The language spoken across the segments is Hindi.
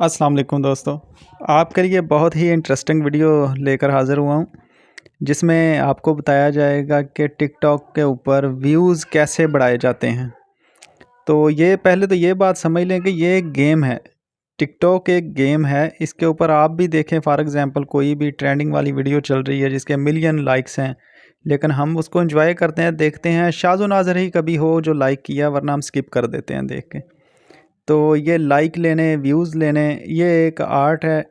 अस्सलाम वालेकुम दोस्तों। आपके लिए बहुत ही इंटरेस्टिंग वीडियो लेकर हाज़िर हुआ हूँ, जिसमें आपको बताया जाएगा कि टिकटॉक के ऊपर व्यूज़ कैसे बढ़ाए जाते हैं। तो ये पहले तो ये बात समझ लें कि ये एक गेम है। टिकटॉक एक गेम है, इसके ऊपर आप भी देखें फॉर एग्ज़ाम्पल कोई भी ट्रेंडिंग वाली वीडियो चल रही है जिसके मिलियन लाइक्स हैं, लेकिन हम उसको एन्जॉय करते हैं, देखते हैं, शाज़ो नाज़र ही कभी हो जो लाइक किया, वरना हम स्किप कर देते हैं देख के। तो ये लाइक लेने, व्यूज़ लेने, ये एक आर्ट है,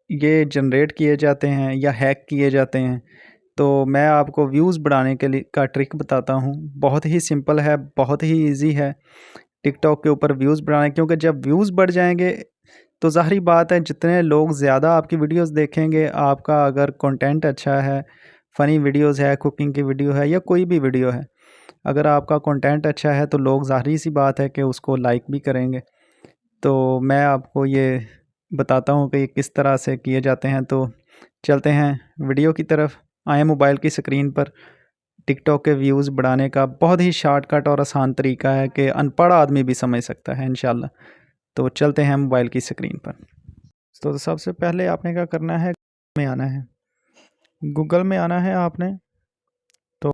ये जनरेट किए जाते हैं या हैक किए जाते हैं। तो मैं आपको व्यूज़ बढ़ाने के लिए का ट्रिक बताता हूँ। बहुत ही सिंपल है, बहुत ही ईज़ी है टिकटॉक के ऊपर व्यूज़ बढ़ाने, क्योंकि जब व्यूज़ बढ़ जाएँगे तो ज़ाहिर बात है जितने लोग ज़्यादा आपकी वीडियोज़ देखेंगे, आपका अगर कंटेंट अच्छा है, फ़नी वीडियोज़ है, कुकिंग की वीडियो है या कोई भी वीडियो है, अगर आपका कंटेंट अच्छा है तो लोग ज़ाहिर-सी बात है कि उसको लाइक भी करेंगे। तो मैं आपको ये बताता हूँ कि ये किस तरह से किए जाते हैं। तो चलते हैं वीडियो की तरफ। आएँ मोबाइल की स्क्रीन पर। टिकटॉक के व्यूज़ बढ़ाने का बहुत ही शॉर्टकट और आसान तरीका है कि अनपढ़ आदमी भी समझ सकता है इंशाल्लाह। तो चलते हैं मोबाइल की स्क्रीन पर। तो सबसे पहले आपने क्या करना है, में आना है, गूगल में आना है आपने। तो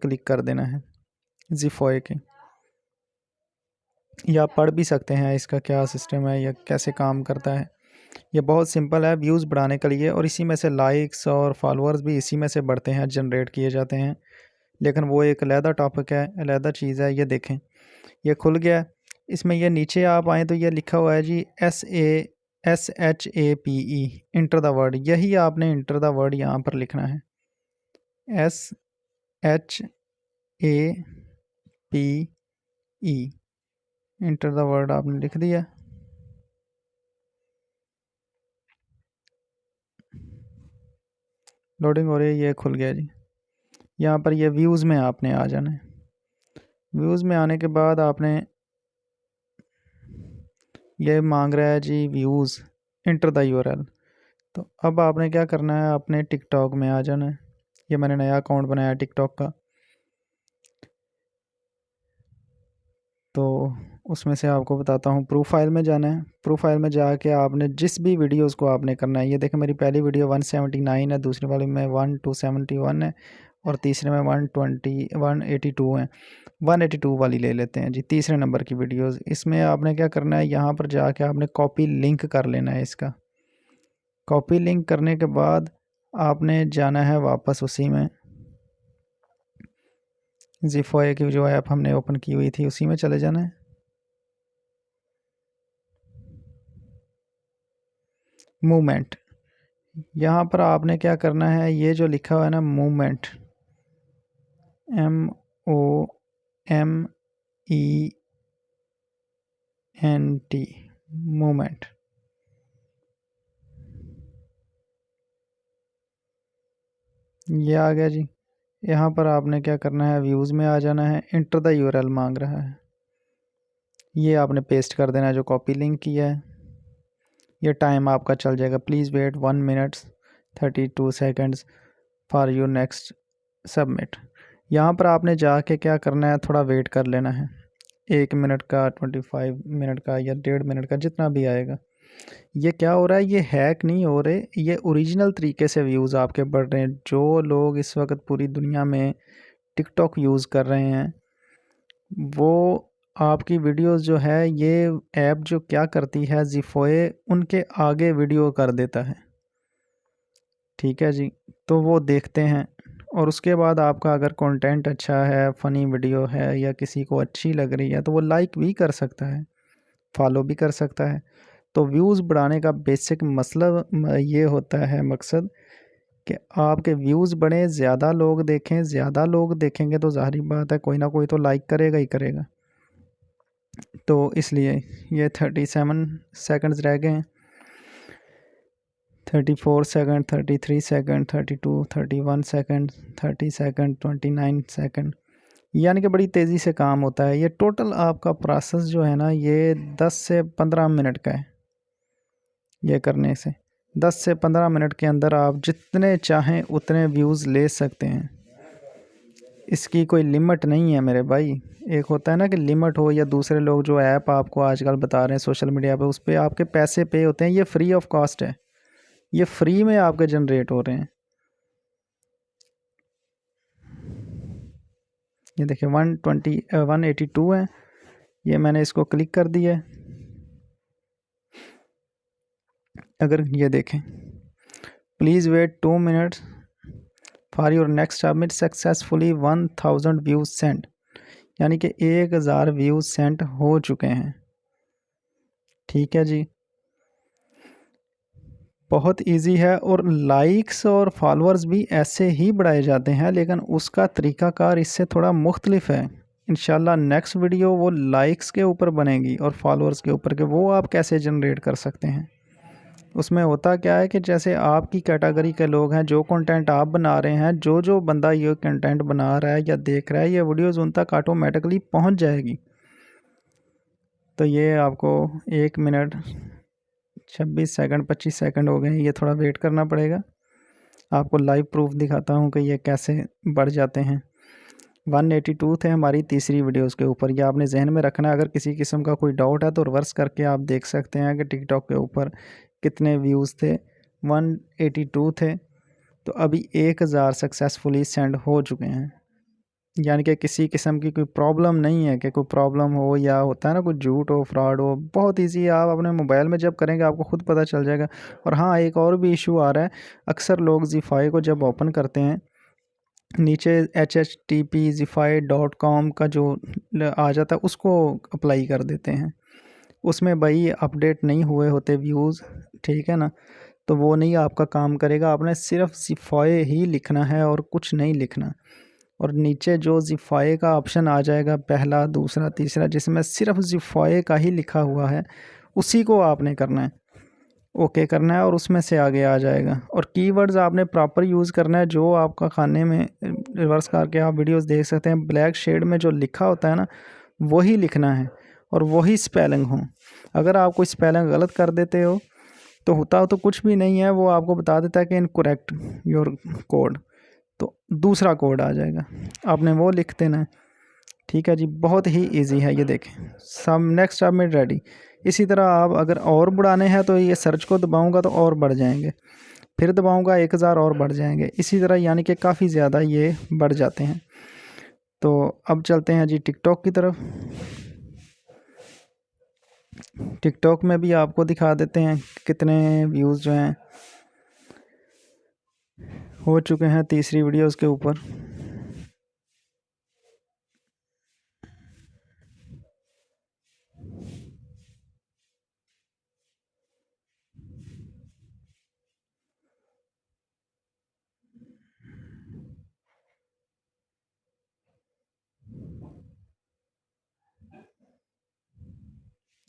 क्लिक कर देना है ज़िफ़ोए की। या पढ़ भी सकते हैं इसका क्या सिस्टम है या कैसे काम करता है। ये बहुत सिंपल है व्यूज़ बढ़ाने के लिए, और इसी में से लाइक्स और फॉलोअर्स भी इसी में से बढ़ते हैं, जनरेट किए जाते हैं। लेकिन वो एक अलहदा टॉपिक है, अलहदा चीज़ है। ये देखें, ये खुल गया है। इसमें ये नीचे आप आएँ तो ये लिखा हुआ है जी SHAPE, इंटर द वर्ड। यही आपने इंटर द वर्ड यहाँ पर लिखना है, SHAPE, इंटर द वर्ड आपने लिख दिया। लोडिंग हो रही है, ये खुल गया जी। यहाँ पर ये व्यूज़ में आपने आ जाना है। व्यूज़ में आने के बाद आपने ये मांग रहा है जी व्यूज़, इंटर द यूआरएल। तो अब आपने क्या करना है, अपने टिकटॉक में आ जाना है। ये मैंने नया अकाउंट बनाया टिकटॉक का, तो उसमें से आपको बताता हूँ। प्रोफाइल में जाना है। प्रोफाइल में जाके आपने जिस भी वीडियोज़ को आपने करना है, ये देखें मेरी पहली वीडियो 179 है, दूसरी वाली में 1271 है, और तीसरे में 182 है। 182 वाली ले लेते हैं जी, तीसरे नंबर की वीडियोज़। इसमें आपने क्या करना है, यहाँ पर जाके आपने कॉपी लिंक कर लेना है इसका। कॉपी लिंक करने के बाद आपने जाना है वापस उसी में, ज़िफ़ोए की जो ऐप हमने ओपन की हुई थी उसी में चले जाना है। मूवमेंट, यहाँ पर आपने क्या करना है, ये जो लिखा हुआ है ना मूवमेंट, MOMENT, मूवमेंट, ये आ गया जी। यहाँ पर आपने क्या करना है, व्यूज़ में आ जाना है, इंटर द यूआरएल मांग रहा है, ये आपने पेस्ट कर देना है जो कॉपी लिंक किया है। ये टाइम आपका चल जाएगा, please wait 1 minute 32 seconds for your next submit. यहाँ पर आपने जाके क्या करना है, थोड़ा वेट कर लेना है, 1 मिनट का, 25 मिनट का या 1.5 मिनट का, जितना भी आएगा। ये क्या हो रहा है, ये हैक नहीं हो रहे, ये ओरिजिनल तरीके से व्यूज़ आपके बढ़ रहे हैं। जो लोग इस वक्त पूरी दुनिया में टिकटॉक यूज़ कर रहे हैं, वो आपकी वीडियोस जो है, ये ऐप जो क्या करती है, ज़िफ़ोए उनके आगे वीडियो कर देता है, ठीक है जी। तो वो देखते हैं, और उसके बाद आपका अगर कंटेंट अच्छा है, फ़नी वीडियो है या किसी को अच्छी लग रही है, तो वो लाइक भी कर सकता है, फॉलो भी कर सकता है। तो व्यूज़ बढ़ाने का बेसिक ये होता है मकसद, कि आपके व्यूज़ बढ़ें, ज़्यादा लोग देखें। ज़्यादा लोग देखेंगे तो ज़ाहिर बात है कोई ना कोई तो लाइक करेगा ही करेगा। तो इसलिए ये 37 सेकंड्स रह गए हैं, 34 second, 33 second, 32, 31 second, 30 second, 29 second, यानी कि बड़ी तेज़ी से काम होता है। ये टोटल आपका प्रोसेस जो है ना, ये 10 से 15 मिनट का है ये करने से। 10 से 15 मिनट के अंदर आप जितने चाहें उतने व्यूज़ ले सकते हैं। इसकी कोई लिमिट नहीं है मेरे भाई। एक होता है ना कि लिमिट हो, या दूसरे लोग जो ऐप आपको आजकल बता रहे हैं सोशल मीडिया पे, उस पर आपके पैसे पे होते हैं। ये फ्री ऑफ कॉस्ट है, ये फ्री में आपके जनरेट हो रहे हैं। ये देखिए 182 है। ये मैंने इसको क्लिक कर दिया है। अगर ये देखें, please wait 2 minutes for your next submit successfully 1000 views send, यानी कि 1000 व्यूज सेंड हो चुके हैं। ठीक है जी, बहुत इजी है। और लाइक्स और फॉलोअर्स भी ऐसे ही बढ़ाए जाते हैं, लेकिन उसका तरीकाकार इससे थोड़ा मुख्तलिफ है। इंशाल्लाह नेक्स्ट वीडियो वो लाइक्स के ऊपर बनेगी और फॉलोअर्स के ऊपर, कि वो आप कैसे जनरेट कर सकते हैं। उसमें होता क्या है कि जैसे आपकी कैटेगरी के लोग हैं, जो कंटेंट आप बना रहे हैं, जो बंदा ये कंटेंट बना रहा है या देख रहा है, ये वीडियोज़ उन तक ऑटोमेटिकली पहुंच जाएगी। तो ये आपको 1 मिनट 26 सेकंड 25 सेकंड हो गए, ये थोड़ा वेट करना पड़ेगा। आपको लाइव प्रूफ दिखाता हूँ कि ये कैसे बढ़ जाते हैं। 182 थे हमारी तीसरी वीडियोस के ऊपर। ये आपने जहन में रखना है। अगर किसी किस्म का कोई डाउट है तो रिवर्स करके आप देख सकते हैं कि टिकटॉक के ऊपर कितने व्यूज़ थे। 182 थे, तो अभी 1000 सक्सेसफुली सेंड हो चुके हैं। यानी कि किसी किस्म की कोई प्रॉब्लम नहीं है, कि कोई प्रॉब्लम हो या होता है ना कोई झूठ हो, फ्रॉड हो। बहुत ईजी है, आप अपने मोबाइल में जब करेंगे आपको खुद पता चल जाएगा। और हाँ, एक और भी इशू आ रहा है। अक्सर लोग ज़ीफ़ाई को जब ओपन करते हैं, नीचे http://zify.com का जो आ जाता है उसको अप्लाई कर देते हैं। उसमें भाई अपडेट नहीं हुए होते व्यूज़, ठीक है ना। तो वो नहीं आपका काम करेगा। आपने सिर्फ ज़िफ़ाई ही लिखना है और कुछ नहीं लिखना। और नीचे जो ज़िफ़ाई का ऑप्शन आ जाएगा, पहला, दूसरा, तीसरा, जिसमें सिर्फ ज़िफ़ाई का ही लिखा हुआ है, उसी को आपने करना है, ओके करना है, और उसमें से आगे आ जाएगा। और कीवर्ड्स आपने प्रॉपर यूज़ करना है। जो आपका खाने में रिवर्स करके आप वीडियोस देख सकते हैं, ब्लैक शेड में जो लिखा होता है ना, वही लिखना है और वही स्पेलिंग हो। अगर आप कोई स्पेलिंग गलत कर देते हो तो होता तो कुछ भी नहीं है, वो आपको बता देता है कि इनकरेक्ट योर कोड, तो दूसरा कोड आ जाएगा, आपने वो लिख देना है। ठीक है जी, बहुत ही इजी है। ये देखें, सब नेक्स्ट सबमिट रेडी। इसी तरह आप अगर और बढ़ाने हैं तो ये सर्च को दबाऊंगा तो और बढ़ जाएंगे, फिर दबाऊंगा 1000 और बढ़ जाएंगे, इसी तरह, यानी कि काफ़ी ज़्यादा ये बढ़ जाते हैं। तो अब चलते हैं जी टिकटॉक की तरफ। टिकटॉक में भी आपको दिखा देते हैं कितने व्यूज़ जो हैं हो चुके हैं तीसरी वीडियोज़ के ऊपर।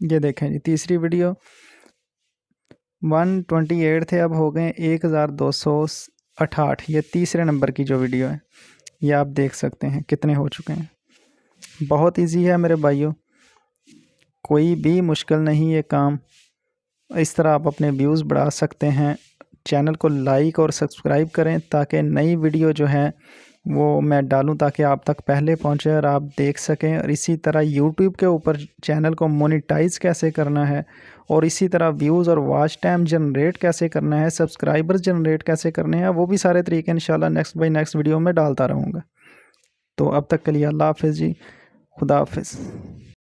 ये देखें जी, तीसरी वीडियो 128 थे, अब हो गए 1268। ये तीसरे नंबर की जो वीडियो है, ये आप देख सकते हैं कितने हो चुके हैं। बहुत इजी है मेरे भाइयों, कोई भी मुश्किल नहीं ये काम। इस तरह आप अपने व्यूज़ बढ़ा सकते हैं। चैनल को लाइक और सब्सक्राइब करें ताकि नई वीडियो जो है वो मैं डालूं, ताकि आप तक पहले पहुंचे और आप देख सकें। और इसी तरह यूट्यूब के ऊपर चैनल को मोनेटाइज कैसे करना है, और इसी तरह व्यूज़ और वॉच टाइम जनरेट कैसे करना है, सब्सक्राइबर्स जनरेट कैसे करने हैं, वो भी सारे तरीके इंशाल्लाह नेक्स्ट बाय नेक्स्ट वीडियो में डालता रहूँगा। तो अब तक के लिए अल्लाह हाफ़िज़ जी, खुदा हाफ़िज़।